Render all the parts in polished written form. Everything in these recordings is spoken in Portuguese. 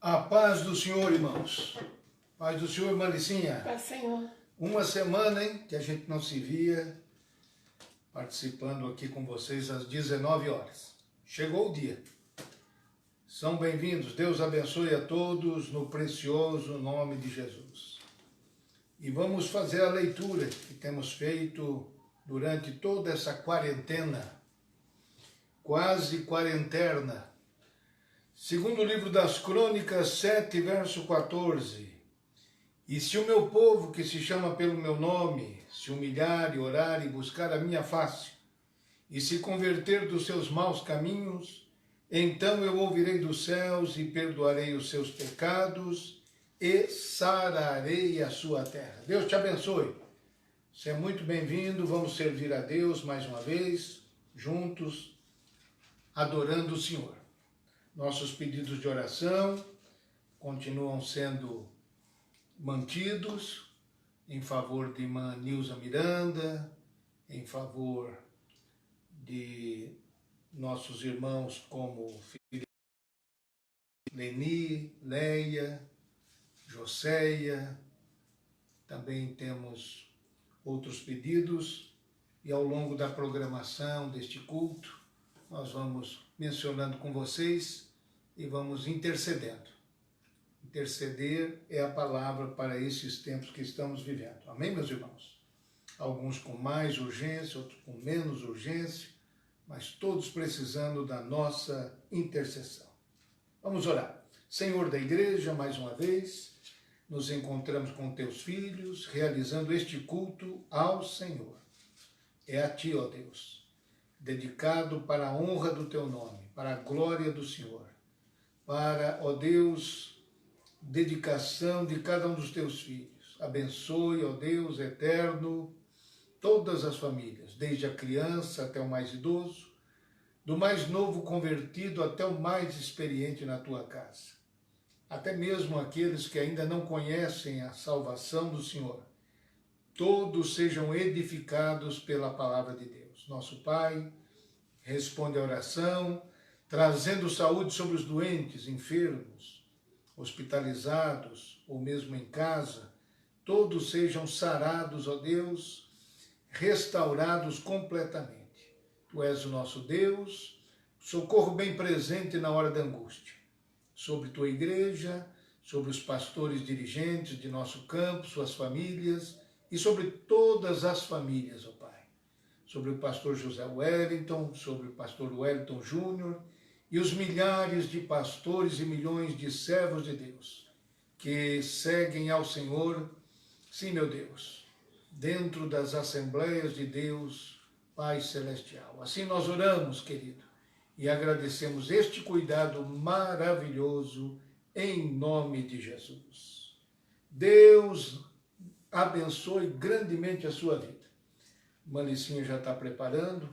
A paz do Senhor, irmãos. Paz do Senhor, Maricinha. Paz, Senhor. Uma semana, hein, que a gente não se via, participando aqui com vocês às 19 horas. Chegou o dia. São bem-vindos. Deus abençoe a todos no precioso nome de Jesus. E vamos fazer a leitura que temos feito durante toda essa quarentena, quase quarentena. Segundo o livro das Crônicas 7, verso 14. E se o meu povo, que se chama pelo meu nome, se humilhar e orar e buscar a minha face, e se converter dos seus maus caminhos, então eu ouvirei dos céus e perdoarei os seus pecados e sararei a sua terra. Deus te abençoe. Você é muito bem-vindo. Vamos servir a Deus mais uma vez, juntos, adorando o Senhor. Nossos pedidos de oração continuam sendo mantidos em favor de irmã Nilza Miranda, em favor de nossos irmãos como Leni, Leia, Joséia. Também temos outros pedidos e ao longo da programação deste culto nós vamos mencionando com vocês e vamos intercedendo. Interceder é a palavra para esses tempos que estamos vivendo. Amém, meus irmãos? Alguns com mais urgência, outros com menos urgência, mas todos precisando da nossa intercessão. Vamos orar. Senhor da igreja, mais uma vez, nos encontramos com teus filhos, realizando este culto ao Senhor. É a ti, ó Deus, dedicado para a honra do teu nome, para a glória do Senhor, para, ó Deus, dedicação de cada um dos teus filhos. Abençoe, ó Deus eterno, todas as famílias, desde a criança até o mais idoso, do mais novo convertido até o mais experiente na tua casa. Até mesmo aqueles que ainda não conhecem a salvação do Senhor. Todos sejam edificados pela palavra de Deus. Nosso Pai responde a oração, trazendo saúde sobre os doentes, enfermos, hospitalizados ou mesmo em casa. Todos sejam sarados, ó Deus, restaurados completamente. Tu és o nosso Deus, socorro bem presente na hora da angústia. Sobre tua igreja, sobre os pastores dirigentes de nosso campo, suas famílias e sobre todas as famílias, ó Pai. Sobre o pastor José Wellington, sobre o pastor Wellington Júnior e os milhares de pastores e milhões de servos de Deus que seguem ao Senhor, sim, meu Deus, dentro das Assembleias de Deus, Pai Celestial. Assim nós oramos, querido, e agradecemos este cuidado maravilhoso em nome de Jesus. Deus abençoe grandemente a sua vida. Malicinha já está preparando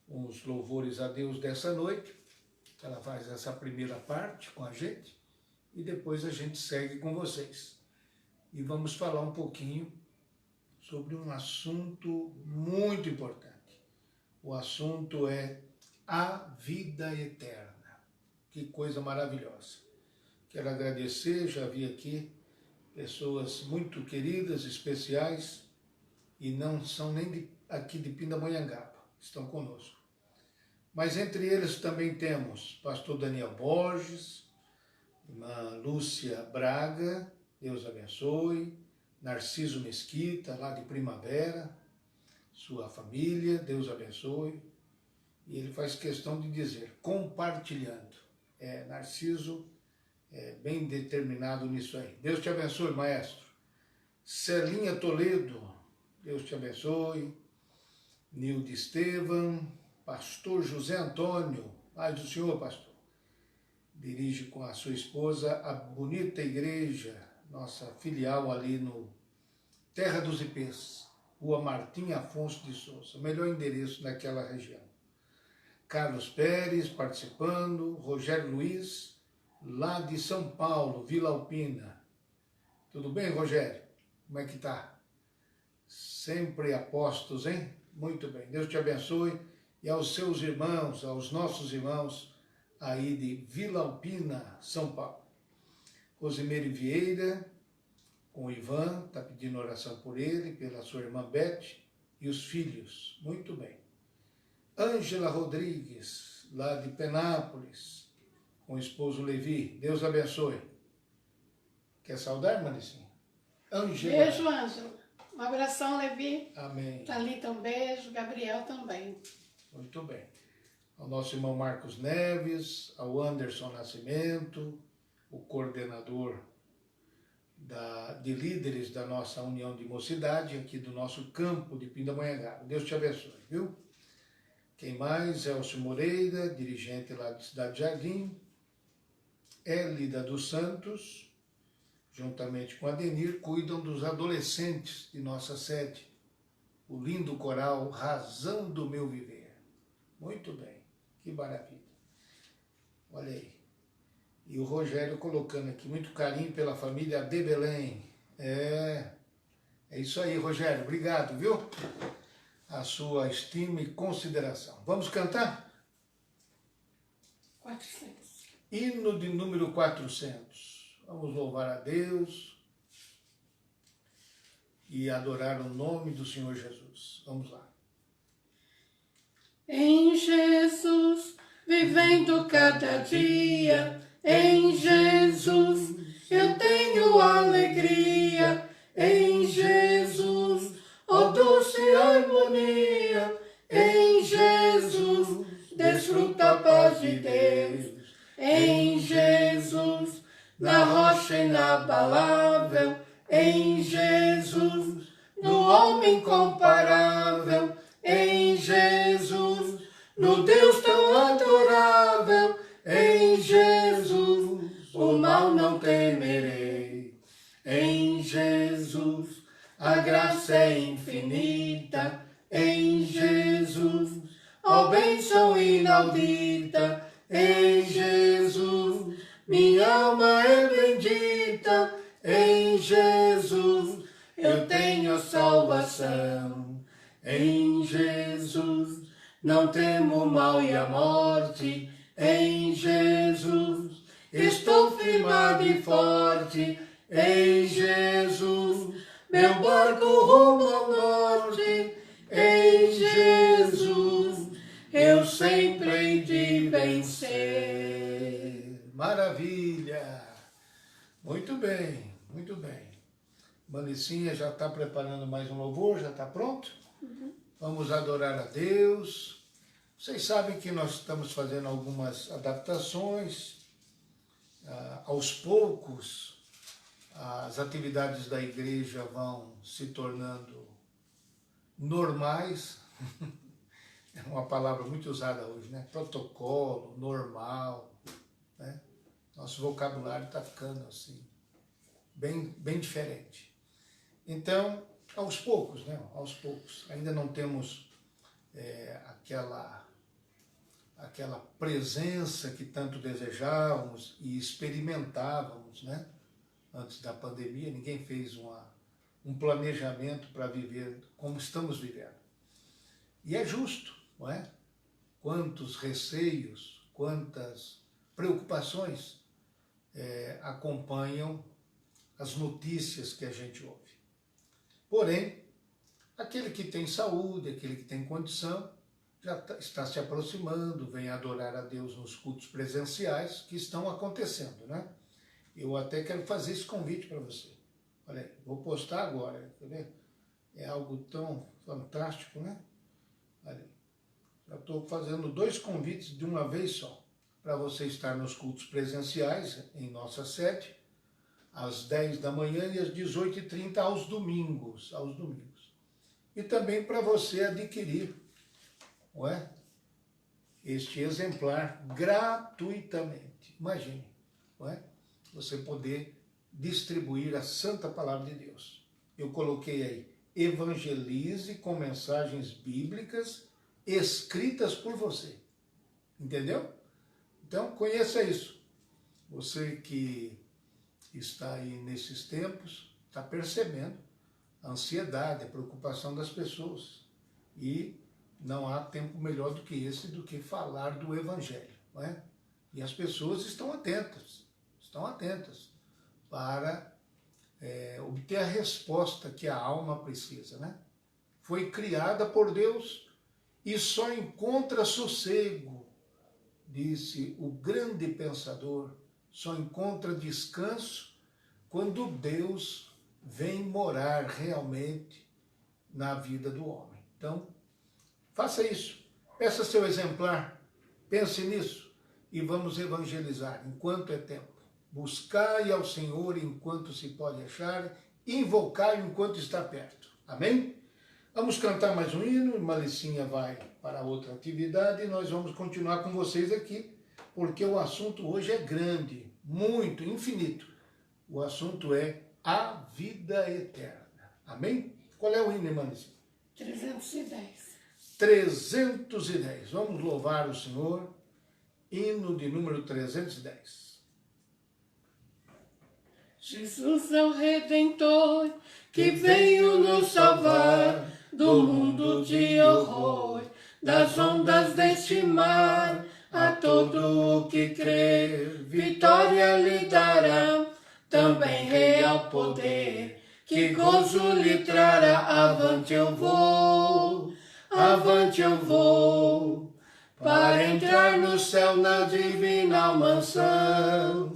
uns louvores a Deus dessa noite. Ela faz essa primeira parte com a gente e depois a gente segue com vocês. E vamos falar um pouquinho sobre um assunto muito importante. O assunto é a vida eterna. Que coisa maravilhosa. Quero agradecer, já vi aqui pessoas muito queridas, especiais, e não são nem aqui de Pindamonhangaba, estão conosco. Mas entre eles também temos pastor Daniel Borges, irmã Lúcia Braga, Deus abençoe, Narciso Mesquita, lá de Primavera, sua família, Deus abençoe. E ele faz questão de dizer, compartilhando. Narciso é bem determinado nisso aí. Deus te abençoe, maestro. Celinha Toledo, Deus te abençoe. Nilde Estevam, pastor José Antônio, paz do Senhor, pastor. Dirige com a sua esposa a bonita igreja, nossa filial ali no Terra dos Ipês, Rua Martim Afonso de Souza, o melhor endereço naquela região. Carlos Pérez participando, Rogério Luiz, lá de São Paulo, Vila Alpina. Tudo bem, Rogério? Como é que tá? Sempre apostos, hein? Muito bem, Deus te abençoe. E aos seus irmãos, aos nossos irmãos aí de Vila Alpina, São Paulo. Rosimeire Vieira, com o Ivan, está pedindo oração por ele, pela sua irmã Beth e os filhos. Muito bem. Ângela Rodrigues, lá de Penápolis, com o esposo Levi. Deus abençoe. Quer saudar, Manicinha? Ângela. Beijo, Ângela. Um abração, Levi. Amém. Thalita, um beijo. Gabriel também. Muito bem. Ao nosso irmão Marcos Neves, ao Anderson Nascimento, o coordenador de líderes da nossa União de Mocidade, aqui do nosso campo de Pindamonhangaba. Deus te abençoe, viu? Quem mais? Elcio Moreira, dirigente lá de Cidade Jardim. Hélida dos Santos, juntamente com Adenir, cuidam dos adolescentes de nossa sede. O lindo coral Razão do Meu Viver. Muito bem, que maravilha. Olha aí. E o Rogério colocando aqui, muito carinho pela família de Belém. É isso aí, Rogério. Obrigado, viu? A sua estima e consideração. Vamos cantar? 400. Hino de número 400. Vamos louvar a Deus e adorar o nome do Senhor Jesus. Vamos lá. Em Jesus, vivendo cada dia, em Jesus eu tenho alegria, em Jesus, ó doce harmonia, em Jesus desfruta a paz de Deus, em Jesus, na rocha inabalável, em Jesus, no homem incomparável, em Jesus, no Deus tão adorável, em Jesus, o mal não temerei. Em Jesus, a graça é infinita. Em Jesus, ó bênção inaudita. Em Jesus, minha alma é bendita. Em Jesus, eu tenho salvação. Em Jesus, não temo o mal e a morte. Em Jesus, estou firmado e forte. Em Jesus, meu barco rumo ao norte. Em Jesus, eu sempre hei de vencer. Maravilha! Muito bem, muito bem. Manicinha já está preparando mais um louvor, já está pronto? Vamos adorar a Deus. Vocês sabem que nós estamos fazendo algumas adaptações. Aos poucos, as atividades da igreja vão se tornando normais. É uma palavra muito usada hoje, né? Protocolo, normal, né? Nosso vocabulário está ficando assim, bem diferente. Então, aos poucos, né? Aos poucos. Ainda não temos aquela presença que tanto desejávamos e experimentávamos, né? Antes da pandemia, ninguém fez um planejamento para viver como estamos vivendo. E é justo, não é? Quantos receios, quantas preocupações acompanham as notícias que a gente ouve. Porém, aquele que tem saúde, aquele que tem condição, já está se aproximando, vem adorar a Deus nos cultos presenciais que estão acontecendo, né? Eu até quero fazer esse convite para você. Olha aí, vou postar agora, quer ver? É algo tão fantástico, né? Olha aí. Já estou fazendo 2 convites de uma vez só, para você estar nos cultos presenciais em nossa sede, às 10 da manhã e às 18h30 aos domingos. E também para você adquirir, não é? Este exemplar gratuitamente. Imagine, não é? Você poder distribuir a santa palavra de Deus. Eu coloquei aí, evangelize com mensagens bíblicas escritas por você. Entendeu? Então, conheça isso. Você que está aí nesses tempos, está percebendo a ansiedade, a preocupação das pessoas. E não há tempo melhor do que esse, do que falar do Evangelho, não é? E as pessoas estão atentas, para obter a resposta que a alma precisa, né? Foi criada por Deus e só encontra sossego, disse o grande pensador, só encontra descanso quando Deus vem morar realmente na vida do homem. Então, faça isso. Peça seu exemplar, pense nisso e vamos evangelizar enquanto é tempo. Buscai ao Senhor enquanto se pode achar, invocai enquanto está perto. Amém? Vamos cantar mais um hino, Malicinha vai para outra atividade e nós vamos continuar com vocês aqui, porque o assunto hoje é grande, muito, infinito. O assunto é a vida eterna. Amém? Qual é o hino, Malicinha? 310. 310. Vamos louvar o Senhor. Hino de número 310. Jesus é o Redentor que veio nos salvar do mundo de horror, das ondas deste mar. A todo o que crer, vitória lhe dará, também real poder, que gozo lhe trará. Avante eu vou, para entrar no céu na divina mansão.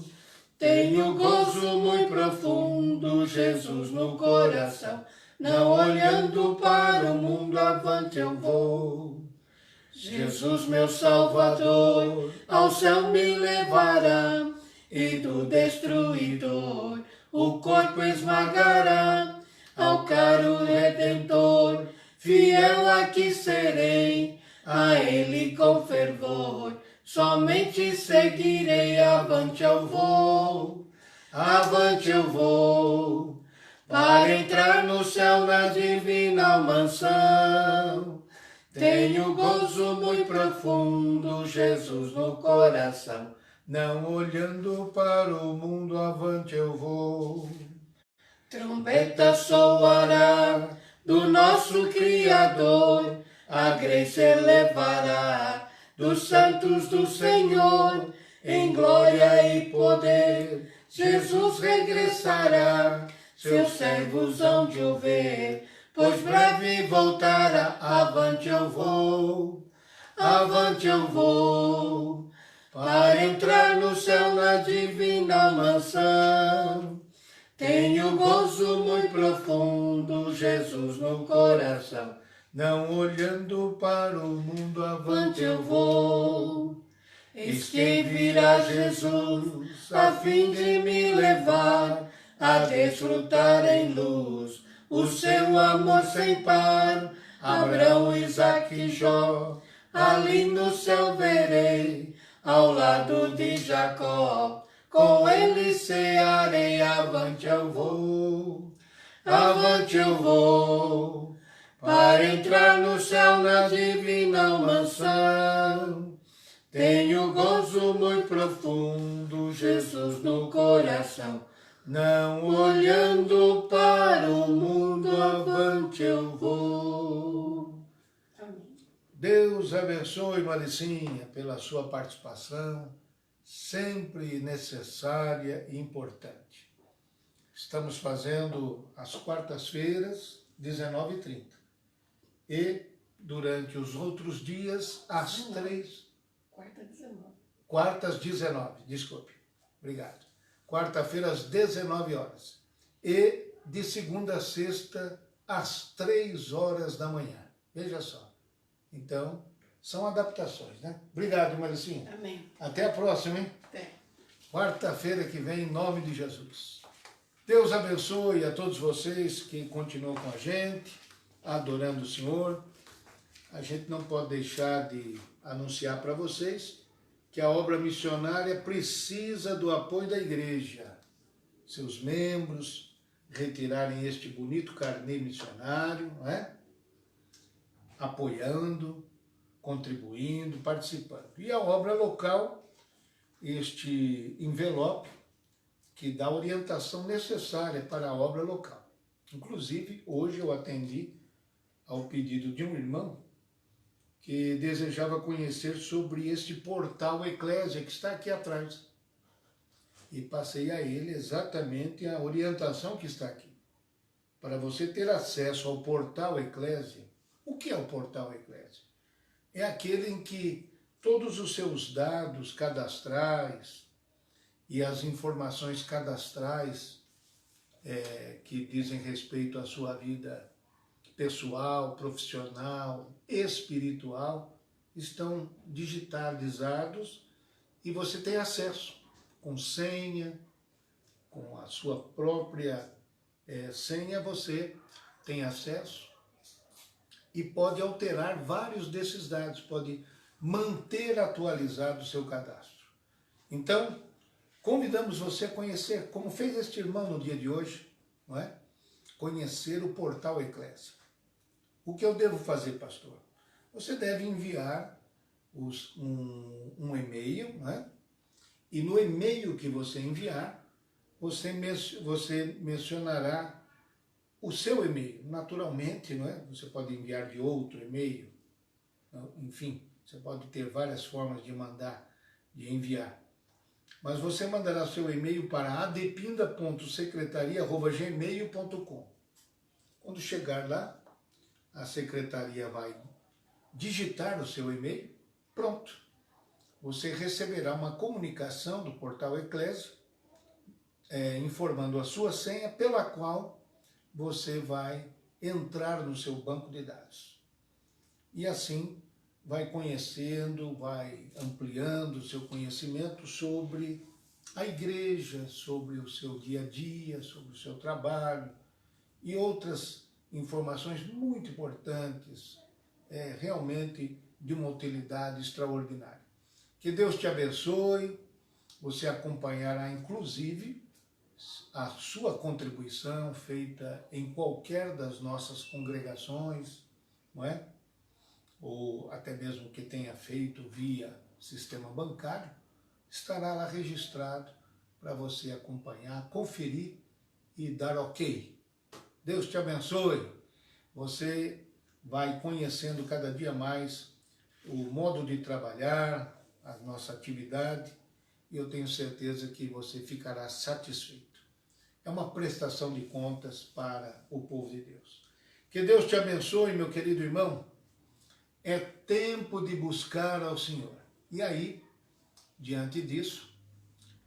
Tenho gozo muito profundo, Jesus no coração, não olhando para o mundo, avante eu vou. Jesus, meu Salvador, ao céu me levará, e do destruidor o corpo esmagará. Ao caro Redentor, fiel aqui serei, a Ele com fervor somente seguirei. Avante eu vou, para entrar no céu na divina mansão. Tenho gozo muito profundo, Jesus no coração, não olhando para o mundo, avante eu vou. Trombeta soará do nosso Criador, a graça elevará dos santos do Senhor, em glória e poder, Jesus regressará, seus servos hão de o ver, pois breve voltará. Avante eu vou, para entrar no céu na divina mansão. Tenho gozo muito profundo, Jesus no coração, não olhando para o mundo, avante eu vou. Eis que virá Jesus, a fim de me levar a desfrutar em luz o seu amor sem par. Abraão, Isaque e Jó, ali no céu verei, ao lado de Jacó, com ele cearei. Avante eu vou, para entrar no céu na divina mansão. Tenho gozo muito profundo, Jesus no coração, não olhando para o mundo, avante eu vou. Amém. Deus abençoe Malicinha pela sua participação, sempre necessária e importante. Estamos fazendo às quartas-feiras, 19h30. E durante os outros dias, às 3... Quartas 19, desculpe. Obrigado. Quarta-feira às 19 horas. E de segunda a sexta às 3 horas da manhã. Veja só. Então, são adaptações, né? Obrigado, Malicinha. Amém. Até a próxima, hein? Até. Quarta-feira que vem, em nome de Jesus. Deus abençoe a todos vocês que continuam com a gente, adorando o Senhor. A gente não pode deixar de anunciar para vocês que a obra missionária precisa do apoio da igreja. Seus membros retirarem este bonito carnê missionário, não é? Apoiando, contribuindo, participando. E a obra local, este envelope que dá a orientação necessária para a obra local. Inclusive, hoje eu atendi ao pedido de um irmão que desejava conhecer sobre este portal Eclésia, que está aqui atrás. e passei a ele exatamente a orientação que está aqui. Para você ter acesso ao portal Eclésia. O que é o portal Eclésia? É aquele em que todos os seus dados cadastrais e as informações cadastrais que dizem respeito à sua vida pessoal, profissional, espiritual, estão digitalizados e você tem acesso com senha, com a sua própria senha, você tem acesso e pode alterar vários desses dados, pode manter atualizado o seu cadastro. Então, convidamos você a conhecer, como fez este irmão no dia de hoje, não é? Conhecer o portal Eclésia. O que eu devo fazer, pastor? Você deve enviar um e-mail, não é? E no e-mail que você enviar, você mencionará o seu e-mail. Naturalmente, não é? Você pode enviar de outro e-mail, enfim, você pode ter várias formas de mandar, de enviar. Mas você mandará seu e-mail para adepinda.secretaria@gmail.com. Quando chegar lá, a secretaria vai digitar o seu e-mail, pronto. Você receberá uma comunicação do portal Eclésia, informando a sua senha, pela qual você vai entrar no seu banco de dados. E assim vai conhecendo, vai ampliando o seu conhecimento sobre a igreja, sobre o seu dia a dia, sobre o seu trabalho e outras informações muito importantes, realmente de uma utilidade extraordinária. Que Deus te abençoe, você acompanhará inclusive a sua contribuição feita em qualquer das nossas congregações, não é? Ou até mesmo que tenha feito via sistema bancário, estará lá registrado para você acompanhar, conferir e dar ok. Deus te abençoe. Você vai conhecendo cada dia mais o modo de trabalhar, a nossa atividade, e eu tenho certeza que você ficará satisfeito. É uma prestação de contas para o povo de Deus. Que Deus te abençoe, meu querido irmão. É tempo de buscar ao Senhor. E aí, diante disso,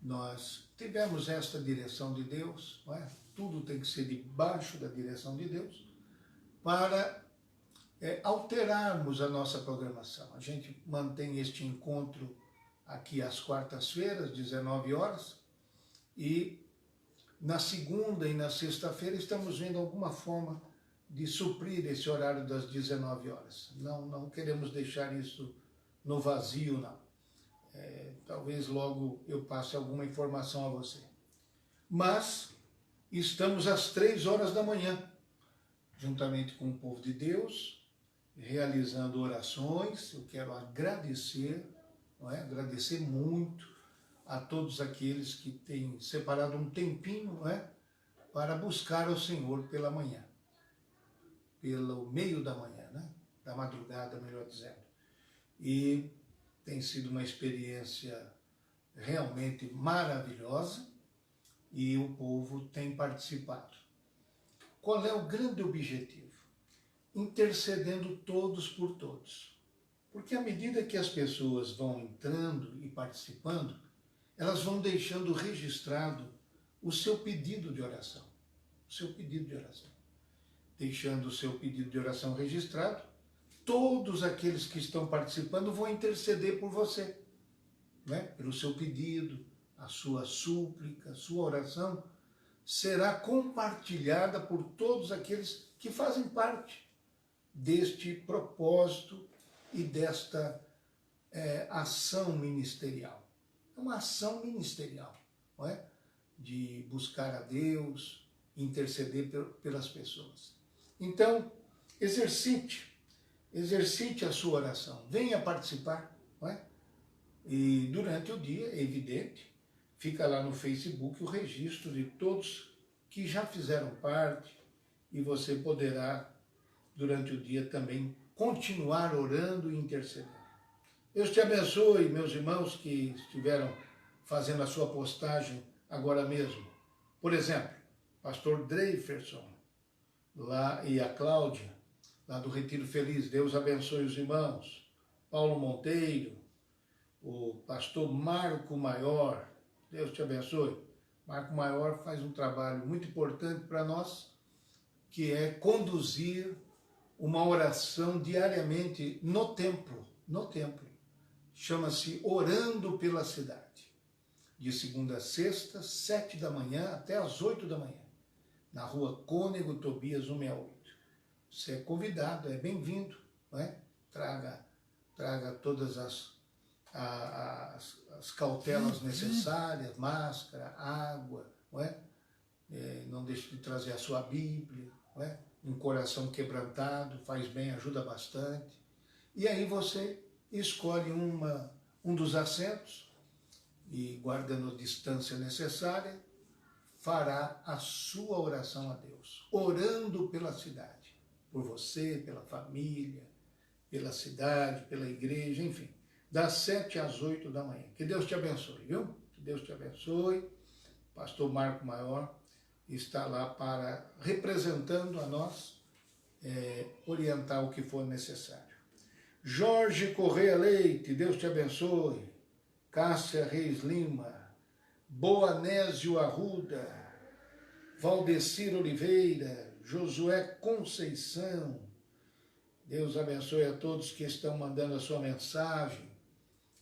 nós tivemos esta direção de Deus, não é? Tudo tem que ser debaixo da direção de Deus, para alterarmos a nossa programação. A gente mantém este encontro aqui às quartas-feiras, 19 horas, e na segunda e na sexta-feira estamos vendo alguma forma de suprir esse horário das 19 horas. Não queremos deixar isso no vazio, não. Talvez logo eu passe alguma informação a você. Mas estamos às 3 horas da manhã, juntamente com o povo de Deus, realizando orações. Eu quero agradecer, não é? Agradecer muito a todos aqueles que têm separado um tempinho, não é? Para buscar o Senhor pela manhã, pelo meio da manhã, né? Da madrugada, melhor dizendo. E tem sido uma experiência realmente maravilhosa e o povo tem participado. Qual é o grande objetivo? Intercedendo todos por todos. Porque à medida que as pessoas vão entrando e participando, elas vão deixando registrado o seu pedido de oração. O seu pedido de oração. Deixando o seu pedido de oração registrado, todos aqueles que estão participando vão interceder por você, né? Pelo seu pedido, a sua súplica, a sua oração será compartilhada por todos aqueles que fazem parte deste propósito e desta ação ministerial. É uma ação ministerial, não é? De buscar a Deus, interceder pelas pessoas. Então, exercite a sua oração, venha participar, não é? E durante o dia, é evidente, fica lá no Facebook o registro de todos que já fizeram parte e você poderá, durante o dia, também continuar orando e intercedendo. Deus te abençoe, meus irmãos que estiveram fazendo a sua postagem agora mesmo. Por exemplo, pastor Dreiferson, lá, e a Cláudia, lá do Retiro Feliz, Deus abençoe os irmãos. Paulo Monteiro, o pastor Marco Maior, Deus te abençoe. Marco Maior faz um trabalho muito importante para nós, que é conduzir uma oração diariamente no templo. Chama-se Orando pela Cidade. De segunda a sexta, 7 da manhã até as 8 da manhã. Na rua Cônego Tobias 168. Você é convidado, é bem-vindo, não é? Traga todas as cautelas necessárias, máscara, água, não é? Não deixe de trazer a sua Bíblia, não é? Um coração quebrantado, faz bem, ajuda bastante. E aí você escolhe um dos assentos e, guardando a distância necessária, fará a sua oração a Deus, orando pela cidade, por você, pela família, pela cidade, pela igreja, enfim, das 7 às 8 da manhã. Que Deus te abençoe, viu? Que Deus te abençoe. Pastor Marco Maior está lá para, representando a nós, orientar o que for necessário. Jorge Correia Leite, Deus te abençoe. Cássia Reis Lima, Boanésio Arruda, Valdecir Oliveira, Josué Conceição. Deus abençoe a todos que estão mandando a sua mensagem.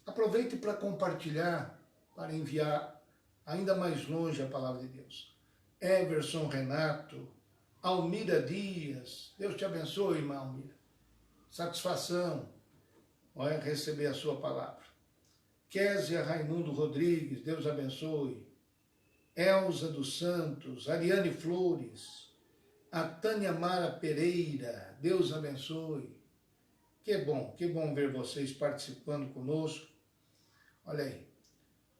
Aproveite para compartilhar, para enviar ainda mais longe a palavra de Deus. Everson Renato, Almira Dias, Deus te abençoe, irmã Almira. Satisfação, receber a sua palavra. Késia Raimundo Rodrigues, Deus abençoe. Elza dos Santos, Ariane Flores, a Tânia Mara Pereira, Deus abençoe. Que bom ver vocês participando conosco. Olha aí,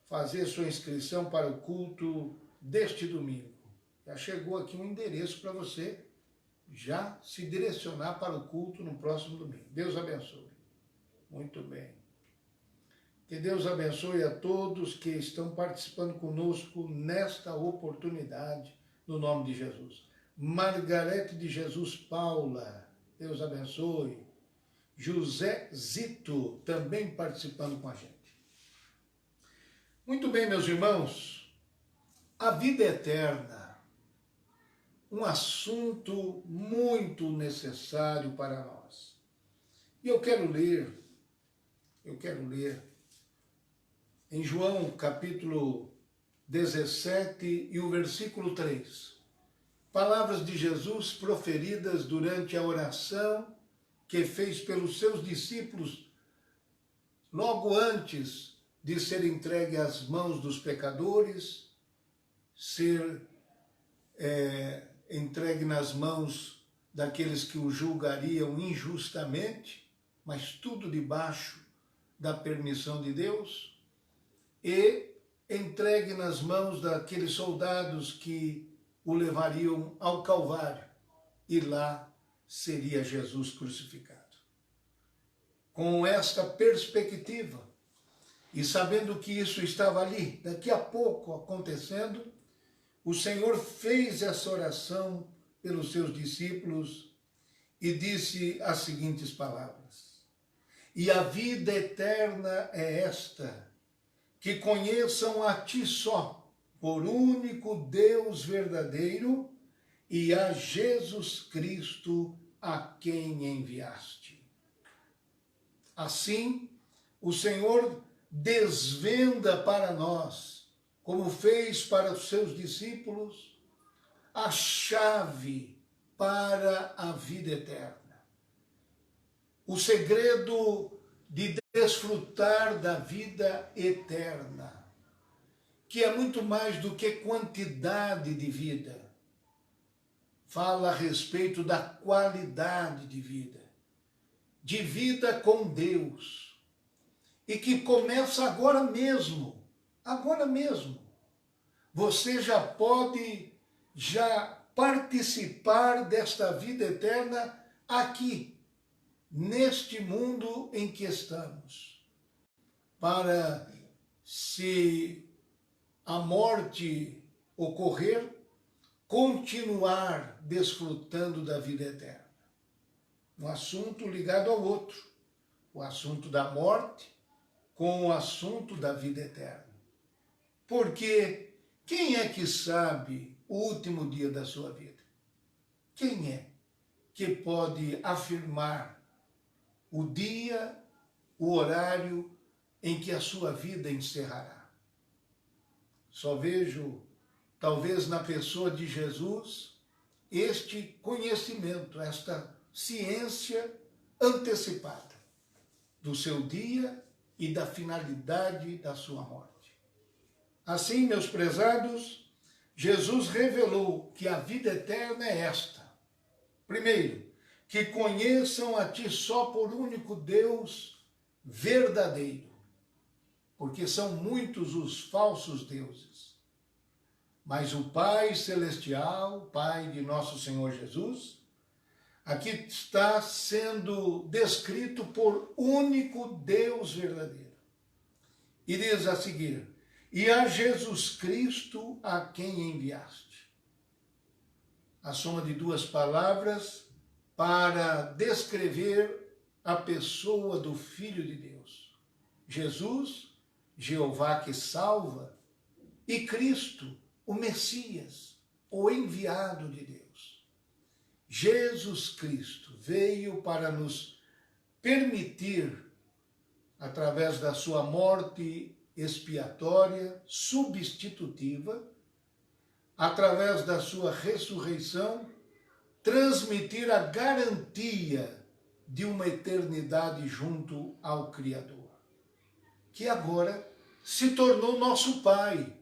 fazer sua inscrição para o culto deste domingo. Já chegou aqui um endereço para você já se direcionar para o culto no próximo domingo. Deus abençoe. Muito bem. Que Deus abençoe a todos que estão participando conosco nesta oportunidade, no nome de Jesus. Margarete de Jesus Paula, Deus abençoe. José Zito, também participando com a gente. Muito bem, meus irmãos, a vida eterna, um assunto muito necessário para nós. E eu quero ler em João capítulo 17 e o versículo 3. Palavras de Jesus proferidas durante a oração que fez pelos seus discípulos logo antes de ser entregue às mãos dos pecadores, ser entregue nas mãos daqueles que o julgariam injustamente, mas tudo debaixo da permissão de Deus, e entregue nas mãos daqueles soldados que o levariam ao Calvário, e lá seria Jesus crucificado. Com esta perspectiva, e sabendo que isso estava ali, daqui a pouco acontecendo, o Senhor fez essa oração pelos seus discípulos e disse as seguintes palavras: e a vida eterna é esta, que conheçam a ti só, por único Deus verdadeiro, e a Jesus Cristo, a quem enviaste. Assim, o Senhor desvenda para nós, como fez para os seus discípulos, a chave para a vida eterna. O segredo de desfrutar da vida eterna, que é muito mais do que quantidade de vida. Fala a respeito da qualidade de vida com Deus, e que começa agora mesmo. Você já pode participar desta vida eterna aqui, neste mundo em que estamos, para se a morte ocorrer, continuar desfrutando da vida eterna. Um assunto ligado ao outro, o assunto da morte com o assunto da vida eterna. Porque quem é que sabe o último dia da sua vida? Quem é que pode afirmar o dia, o horário em que a sua vida encerrará? Só vejo, talvez na pessoa de Jesus, este conhecimento, esta ciência antecipada do seu dia e da finalidade da sua morte. Assim, meus prezados, Jesus revelou que a vida eterna é esta. Primeiro, que conheçam a ti só por único Deus verdadeiro, porque são muitos os falsos deuses. Mas o Pai Celestial, Pai de nosso Senhor Jesus, aqui está sendo descrito por único Deus verdadeiro. E diz a seguir, e a Jesus Cristo a quem enviaste. A soma de duas palavras para descrever a pessoa do Filho de Deus. Jesus, Jeová que salva, e Cristo, o Messias, o enviado de Deus. Jesus Cristo veio para nos permitir, através da sua morte expiatória, substitutiva, através da sua ressurreição, transmitir a garantia de uma eternidade junto ao Criador, que agora se tornou nosso Pai,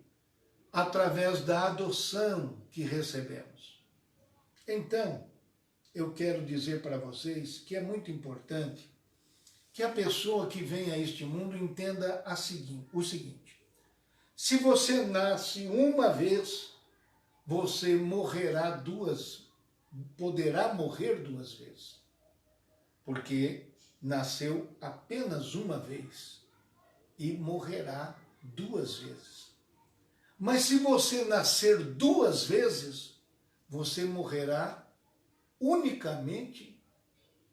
através da adoção que recebemos. Então, eu quero dizer para vocês que é muito importante que a pessoa que vem a este mundo entenda o seguinte: se você nasce uma vez, você poderá morrer duas vezes, porque nasceu apenas uma vez e morrerá duas vezes. Mas se você nascer duas vezes, você morrerá unicamente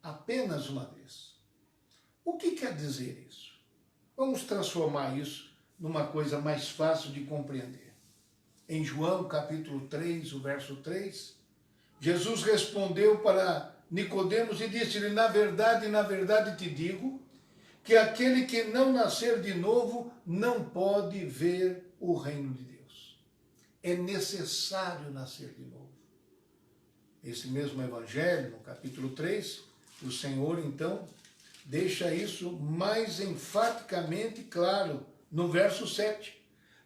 apenas uma vez. O que quer dizer isso? Vamos transformar isso numa coisa mais fácil de compreender. Em João capítulo 3, o verso 3, Jesus respondeu para Nicodemos e disse-lhe, na verdade te digo, que aquele que não nascer de novo não pode ver o reino de Deus. É necessário nascer de novo. Esse mesmo evangelho, no capítulo 3, o Senhor, então, deixa isso mais enfaticamente claro no verso 7.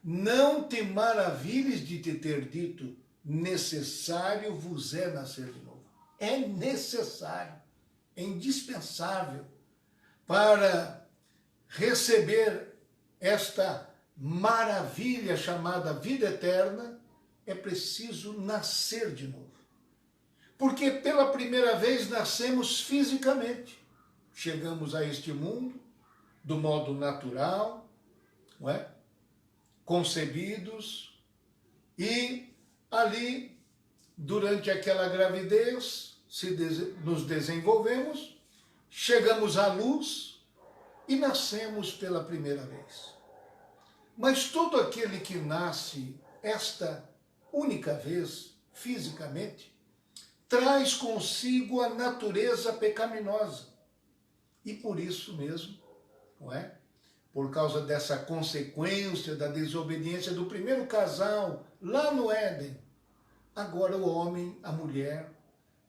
Não te maravilhes de te ter dito, necessário vos é nascer de novo. É necessário, é indispensável para receber esta maravilha chamada vida eterna, é preciso nascer de novo. Porque pela primeira vez nascemos fisicamente. Chegamos a este mundo do modo natural, não é? Concebidos, e ali, durante aquela gravidez, nos desenvolvemos, chegamos à luz e nascemos pela primeira vez. Mas todo aquele que nasce esta única vez, fisicamente, traz consigo a natureza pecaminosa. E por isso mesmo, não é? Por causa dessa consequência da desobediência do primeiro casal lá no Éden, agora o homem, a mulher,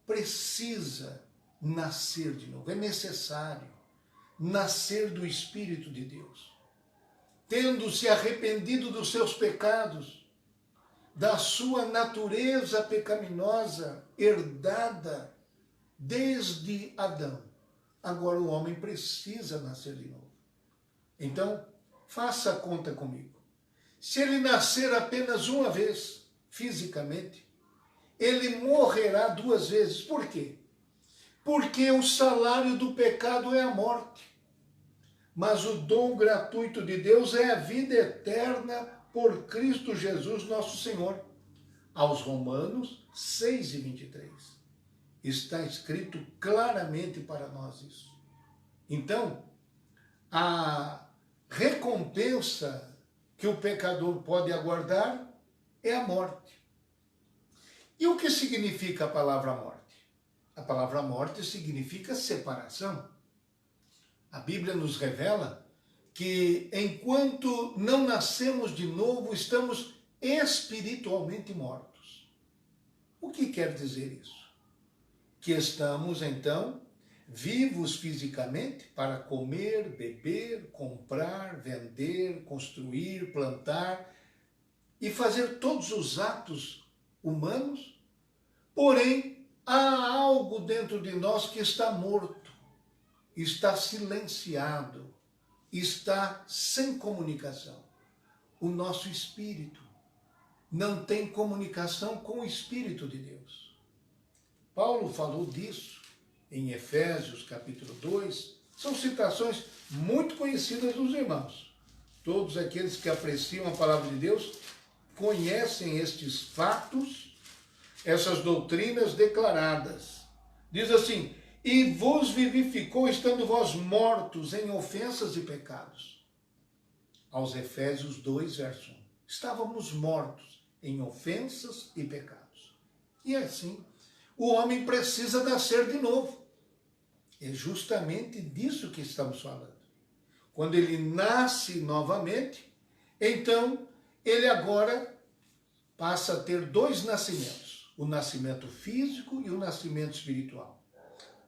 precisa nascer de novo. É necessário nascer do Espírito de Deus. Tendo se arrependido dos seus pecados, da sua natureza pecaminosa herdada desde Adão, agora o homem precisa nascer de novo. Então, faça a conta comigo. Se ele nascer apenas uma vez, fisicamente, ele morrerá duas vezes. Por quê? Porque o salário do pecado é a morte. Mas o dom gratuito de Deus é a vida eterna por Cristo Jesus nosso Senhor. Aos Romanos 6:23. Está escrito claramente para nós isso. Então, a recompensa que o pecador pode aguardar é a morte. E o que significa a palavra morte? A palavra morte significa separação. A Bíblia nos revela que enquanto não nascemos de novo, estamos espiritualmente mortos. O que quer dizer isso? Que estamos, então, vivos fisicamente para comer, beber, comprar, vender, construir, plantar e fazer todos os atos humanos, porém, há algo dentro de nós que está morto, está silenciado, está sem comunicação. O nosso espírito não tem comunicação com o Espírito de Deus. Paulo falou disso em Efésios capítulo 2. São citações muito conhecidas dos irmãos. Todos aqueles que apreciam a palavra de Deus conhecem estes fatos, essas doutrinas declaradas. Diz assim: e vos vivificou, estando vós mortos em ofensas e pecados. Aos Efésios 2, verso 1. Estávamos mortos em ofensas e pecados. E assim, o homem precisa nascer de novo. É justamente disso que estamos falando. Quando ele nasce novamente, então ele agora passa a ter dois nascimentos. O nascimento físico e o nascimento espiritual.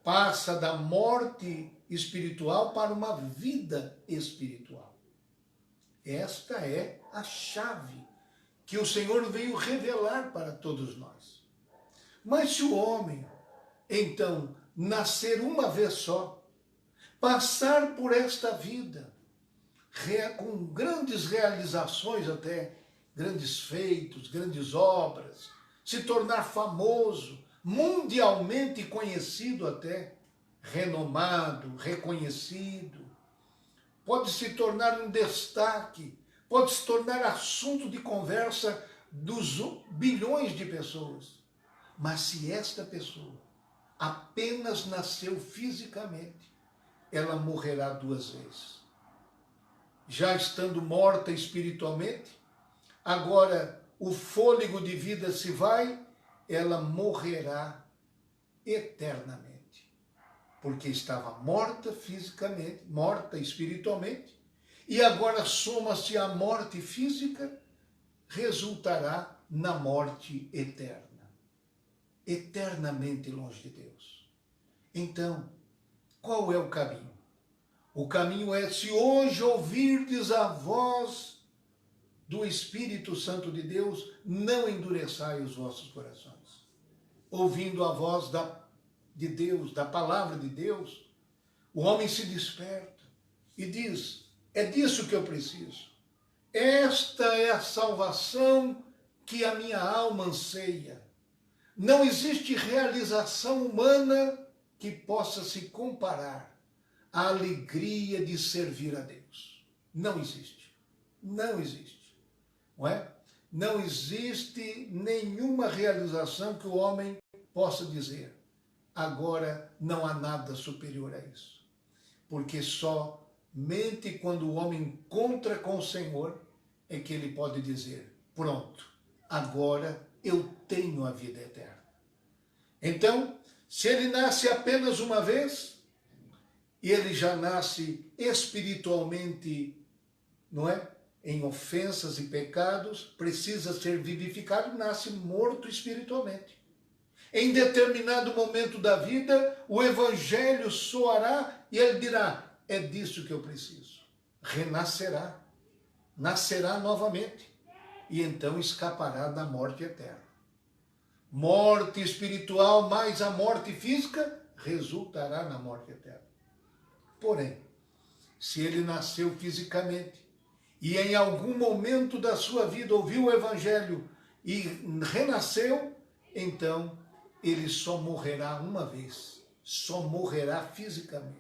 Passa da morte espiritual para uma vida espiritual. Esta é a chave que o Senhor veio revelar para todos nós. Mas se o homem, então, nascer uma vez só, passar por esta vida, com grandes realizações até, grandes feitos, grandes obras, se tornar famoso, mundialmente conhecido até, renomado, reconhecido, pode se tornar um destaque, pode se tornar assunto de conversa dos bilhões de pessoas. Mas se esta pessoa apenas nasceu fisicamente, ela morrerá duas vezes. Já estando morta espiritualmente, agora o fôlego de vida se vai, ela morrerá eternamente. Porque estava morta fisicamente, morta espiritualmente, e agora soma-se a morte física, resultará na morte eterna. Eternamente longe de Deus. Então, qual é o caminho? O caminho é: se hoje ouvirdes a voz do Espírito Santo de Deus, não endureçai os vossos corações. Ouvindo a voz de Deus, da palavra de Deus, o homem se desperta e diz: é disso que eu preciso. Esta é a salvação que a minha alma anseia. Não existe realização humana que possa se comparar à alegria de servir a Deus. Não existe. Não existe. Não é? Não existe nenhuma realização que o homem possa dizer: agora não há nada superior a isso. Porque somente quando o homem encontra com o Senhor é que ele pode dizer: pronto, agora eu tenho a vida eterna. Então, se ele nasce apenas uma vez, e ele já nasce espiritualmente, não é? Em ofensas e pecados, precisa ser vivificado, nasce morto espiritualmente. Em determinado momento da vida, o evangelho soará e ele dirá: é disso que eu preciso. Renascerá, nascerá novamente e então escapará da morte eterna. Morte espiritual mais a morte física resultará na morte eterna. Porém, se ele nasceu fisicamente e em algum momento da sua vida ouviu o evangelho e renasceu, então ele só morrerá uma vez, só morrerá fisicamente.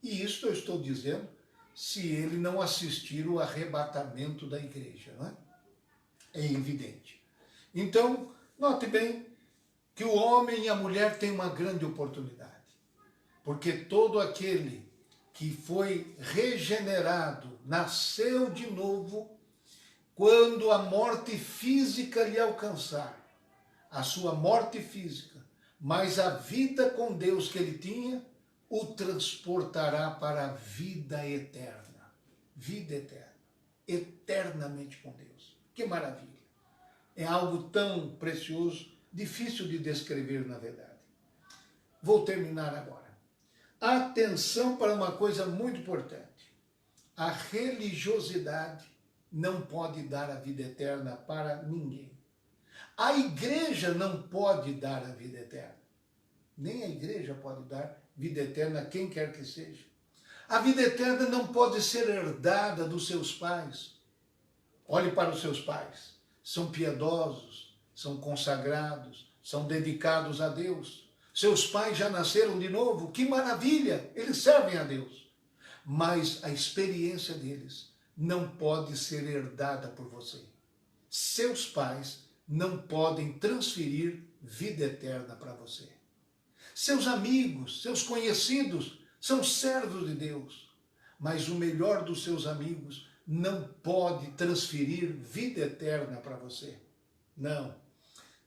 E isso eu estou dizendo se ele não assistir o arrebatamento da igreja, não é? É evidente. Então, note bem que o homem e a mulher têm uma grande oportunidade, porque todo aquele que foi regenerado, nasceu de novo, quando a morte física lhe alcançar, a sua morte física, mas a vida com Deus que ele tinha, o transportará para a vida eterna. Vida eterna. Eternamente com Deus. Que maravilha. É algo tão precioso, difícil de descrever na verdade. Vou terminar agora. Atenção para uma coisa muito importante. A religiosidade não pode dar a vida eterna para ninguém. A igreja não pode dar a vida eterna. Nem a igreja pode dar vida eterna a quem quer que seja. A vida eterna não pode ser herdada dos seus pais. Olhe para os seus pais. São piedosos, são consagrados, são dedicados a Deus. Seus pais já nasceram de novo. Que maravilha! Eles servem a Deus. Mas a experiência deles não pode ser herdada por você. Seus pais não podem transferir vida eterna para você. Seus amigos, seus conhecidos são servos de Deus, mas o melhor dos seus amigos não pode transferir vida eterna para você. Não.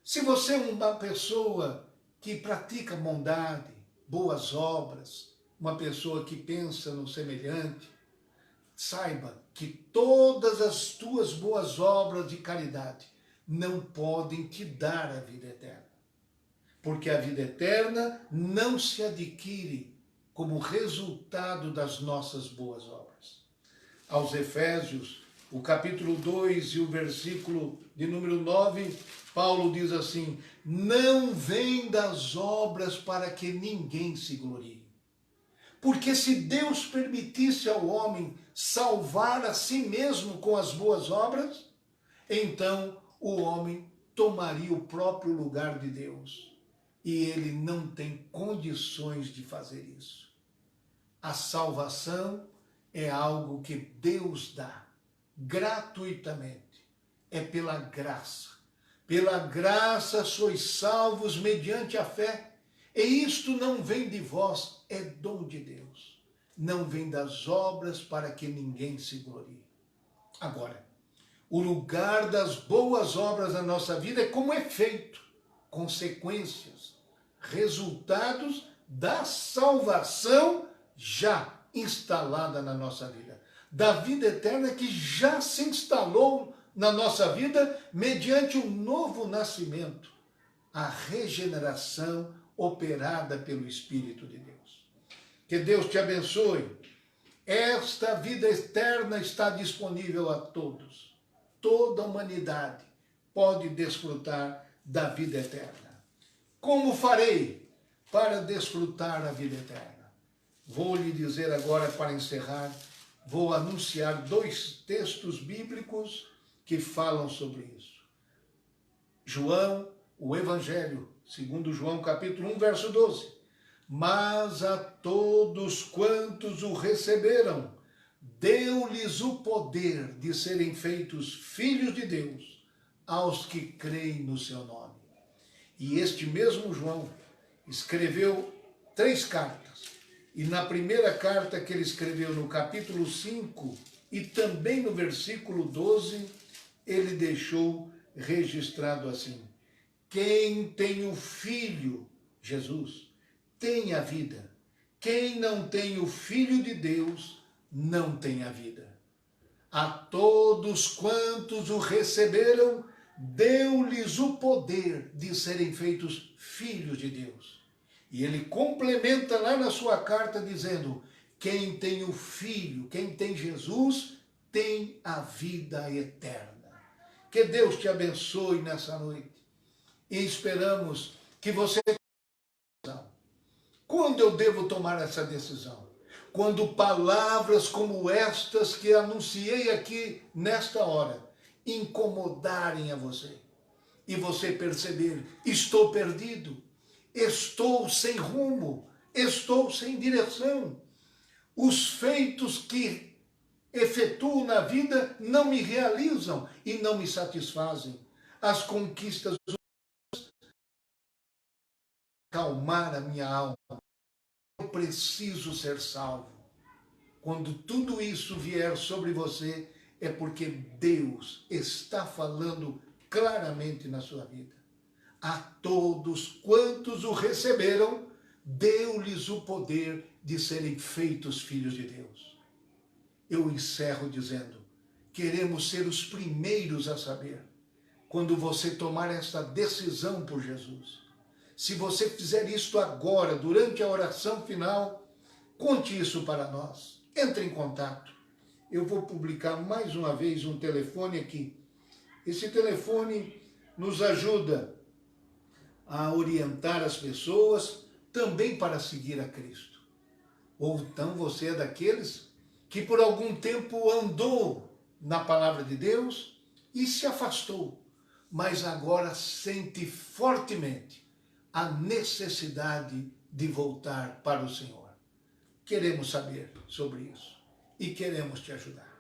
Se você é uma pessoa que pratica bondade, boas obras, uma pessoa que pensa no semelhante, saiba que todas as tuas boas obras de caridade não podem te dar a vida eterna. Porque a vida eterna não se adquire como resultado das nossas boas obras. Aos Efésios, o capítulo 2 e o versículo de número 9, Paulo diz assim: não vem das obras para que ninguém se glorie. Porque se Deus permitisse ao homem salvar a si mesmo com as boas obras, então o homem tomaria o próprio lugar de Deus. E ele não tem condições de fazer isso. A salvação é algo que Deus dá gratuitamente. É pela graça. Pela graça sois salvos mediante a fé. E isto não vem de vós, é dom de Deus. Não vem das obras para que ninguém se glorie. Agora, o lugar das boas obras na nossa vida é como efeito, consequências, resultados da salvação já instalada na nossa vida. Da vida eterna que já se instalou na nossa vida mediante um novo nascimento. A regeneração operada pelo Espírito de Deus. Que Deus te abençoe. Esta vida eterna está disponível a todos. Toda a humanidade pode desfrutar da vida eterna. Como farei para desfrutar a vida eterna? Vou lhe dizer agora, para encerrar, vou anunciar 2 textos bíblicos que falam sobre isso. João, o Evangelho, segundo João, capítulo 1, verso 12. Mas a todos quantos o receberam, deu-lhes o poder de serem feitos filhos de Deus, aos que creem no seu nome. E este mesmo João escreveu 3 cartas. E na primeira carta que ele escreveu, no capítulo 5, e também no versículo 12, ele deixou registrado assim: quem tem o Filho, Jesus, tem a vida. Quem não tem o Filho de Deus, não tem a vida. A todos quantos o receberam, deu-lhes o poder de serem feitos filhos de Deus. E ele complementa lá na sua carta dizendo: quem tem o Filho, quem tem Jesus, tem a vida eterna. Que Deus te abençoe nessa noite. E esperamos que você tenha decisão. Quando eu devo tomar essa decisão? Quando palavras como estas que anunciei aqui nesta hora incomodarem a você. E você perceber: estou perdido, estou sem rumo, estou sem direção. Os feitos que efetuo na vida não me realizam e não me satisfazem. As conquistas acalmar a minha alma. Eu preciso ser salvo. Quando tudo isso vier sobre você, é porque Deus está falando claramente na sua vida. A todos quantos o receberam, deu-lhes o poder de serem feitos filhos de Deus. Eu encerro dizendo, queremos ser os primeiros a saber, quando você tomar esta decisão por Jesus. Se você fizer isto agora, durante a oração final, conte isso para nós. Entre em contato. Eu vou publicar mais uma vez um telefone aqui. Esse telefone nos ajuda a orientar as pessoas também para seguir a Cristo. Ou então você é daqueles que por algum tempo andou na palavra de Deus e se afastou, mas agora sente fortemente a necessidade de voltar para o Senhor. Queremos saber sobre isso e queremos te ajudar.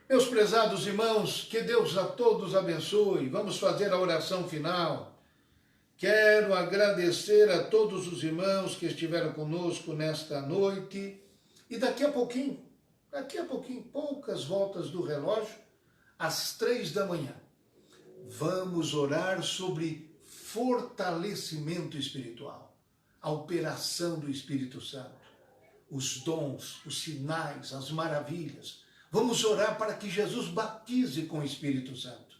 Meus prezados irmãos, que Deus a todos abençoe. Vamos fazer a oração final. Quero agradecer a todos os irmãos que estiveram conosco nesta noite. E daqui a pouquinho, poucas voltas do relógio, às 3 da manhã, vamos orar sobre fortalecimento espiritual, a operação do Espírito Santo, os dons, os sinais, as maravilhas. Vamos orar para que Jesus batize com o Espírito Santo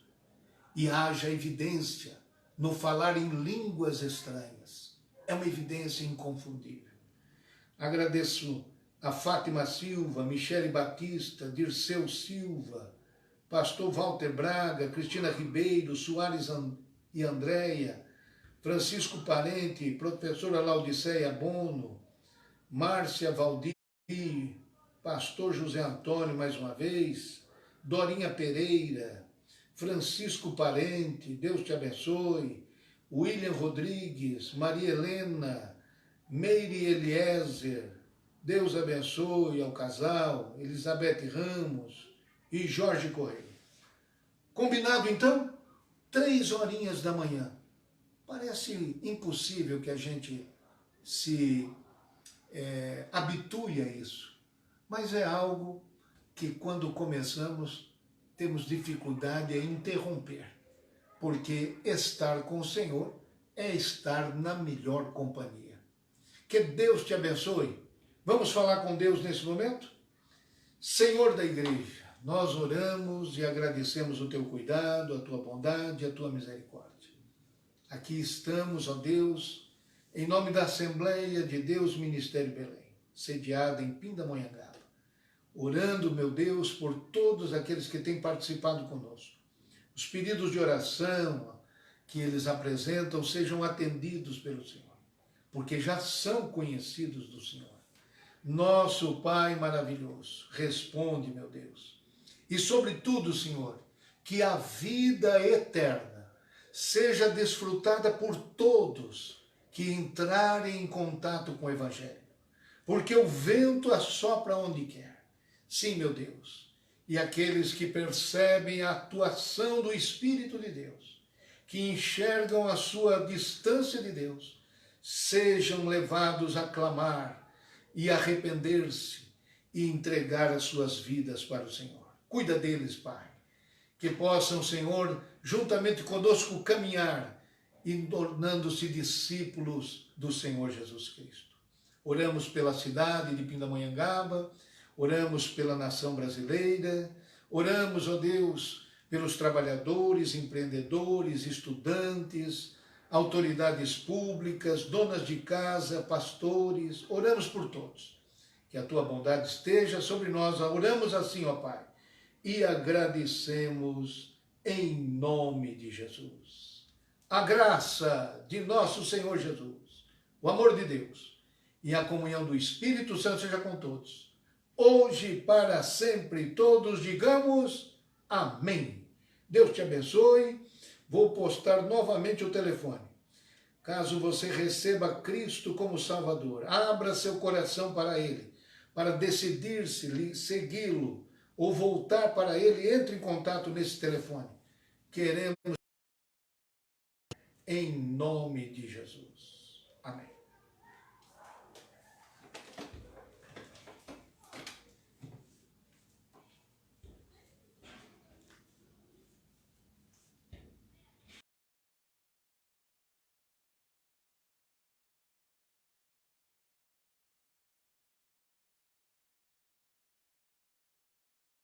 e haja evidência no falar em línguas estranhas. É uma evidência inconfundível. Agradeço a Fátima Silva, Michele Batista, Dirceu Silva, Pastor Walter Braga, Cristina Ribeiro, Soares e Andréia, Francisco Parente, Professora Laudiceia Bono, Márcia Valdir, Pastor José Antônio mais uma vez, Dorinha Pereira, Francisco Parente, Deus te abençoe, William Rodrigues, Maria Helena, Meire Eliezer, Deus abençoe ao casal, Elizabeth Ramos e Jorge Correia. Combinado então? 3 horinhas da manhã. Parece impossível que a gente se habitue a isso, mas é algo que quando começamos temos dificuldade em interromper, porque estar com o Senhor é estar na melhor companhia. Que Deus te abençoe. Vamos falar com Deus nesse momento? Senhor da igreja, nós oramos e agradecemos o teu cuidado, a tua bondade, a tua misericórdia. Aqui estamos, ó Deus, em nome da Assembleia de Deus Ministério Belém, sediada em Pindamonhangaba, orando, meu Deus, por todos aqueles que têm participado conosco. Os pedidos de oração que eles apresentam sejam atendidos pelo Senhor, porque já são conhecidos do Senhor. Nosso Pai maravilhoso, responde, meu Deus. E sobretudo, Senhor, que a vida eterna seja desfrutada por todos que entrarem em contato com o Evangelho, porque o vento assopra onde quer. Sim, meu Deus, e aqueles que percebem a atuação do Espírito de Deus, que enxergam a sua distância de Deus, sejam levados a clamar e arrepender-se e entregar as suas vidas para o Senhor. Cuida deles, Pai, que possam, Senhor, juntamente conosco caminhar e tornando-se discípulos do Senhor Jesus Cristo. Oramos pela cidade de Pindamonhangaba, oramos pela nação brasileira, oramos, ó Deus, pelos trabalhadores, empreendedores, estudantes, autoridades públicas, donas de casa, pastores, oramos por todos. Que a tua bondade esteja sobre nós, oramos assim, ó Pai, e agradecemos em nome de Jesus. A graça de nosso Senhor Jesus, o amor de Deus e a comunhão do Espírito Santo seja com todos, hoje e para sempre, todos digamos amém. Deus te abençoe. Vou postar novamente o telefone. Caso você receba Cristo como Salvador, abra seu coração para Ele, para decidir-se segui-lo, ou voltar para Ele, entre em contato nesse telefone. Queremos em nome de Jesus. Amém.